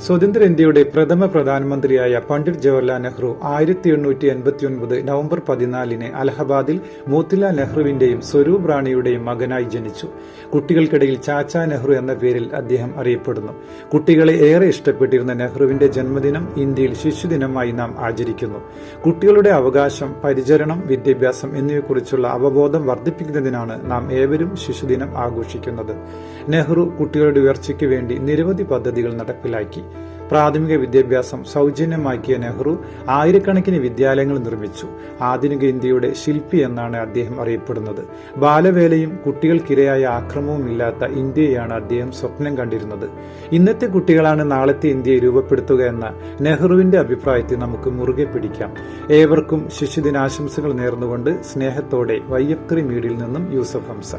സ്വതന്ത്ര ഇന്ത്യയുടെ പ്രഥമ പ്രധാനമന്ത്രിയായ പണ്ഡിറ്റ് ജവഹർലാൽ നെഹ്റു 1889 നവംബർ 14 അലഹബാദിൽ മോത്തിലാൽ നെഹ്റുവിന്റെയും സ്വരൂപ് റാണിയുടെയും മകനായി ജനിച്ചു. കുട്ടികൾക്കിടയിൽ ചാച്ചാ നെഹ്റു എന്ന പേരിൽ അദ്ദേഹം അറിയപ്പെടുന്നു. കുട്ടികളെ ഏറെ ഇഷ്ടപ്പെട്ടിരുന്ന നെഹ്റുവിന്റെ ജന്മദിനം ഇന്ത്യയിൽ ശിശുദിനമായി നാം ആചരിക്കുന്നു. കുട്ടികളുടെ അവകാശം, പരിചരണം, വിദ്യാഭ്യാസം എന്നിവയെക്കുറിച്ചുള്ള അവബോധം വർദ്ധിപ്പിക്കുന്നതിനാണ് നാം ഏവരും ശിശുദിനം ആഘോഷിക്കുന്നത്. നെഹ്റു കുട്ടികളുടെ ഉയർച്ചയ്ക്ക് വേണ്ടി നിരവധി പദ്ധതികൾ നടപ്പിലാക്കി. പ്രാഥമിക വിദ്യാഭ്യാസം സൗജന്യമാക്കിയ നെഹ്റു ആയിരക്കണക്കിന് വിദ്യാലയങ്ങൾ നിർമ്മിച്ചു. ആധുനിക ഇന്ത്യയുടെ ശില്പി എന്നാണ് അദ്ദേഹം അറിയപ്പെടുന്നത്. ബാലവേലയും കുട്ടികൾക്കിരയായ ആക്രമണവും ഇല്ലാത്ത ഇന്ത്യയാണ് അദ്ദേഹം സ്വപ്നം കണ്ടിരുന്നത്. ഇന്നത്തെ കുട്ടികളാണ് നാളത്തെ ഇന്ത്യയെ രൂപപ്പെടുത്തുക എന്ന നെഹ്റുവിന്റെ അഭിപ്രായത്തെ നമുക്ക് മുറുകെ പിടിക്കാം. ഏവർക്കും ശിശുദിനാശംസകൾ നേർന്നുകൊണ്ട് സ്നേഹത്തോടെ YF3 മീഡിയയിൽ നിന്നും യൂസഫ് ഹംസ.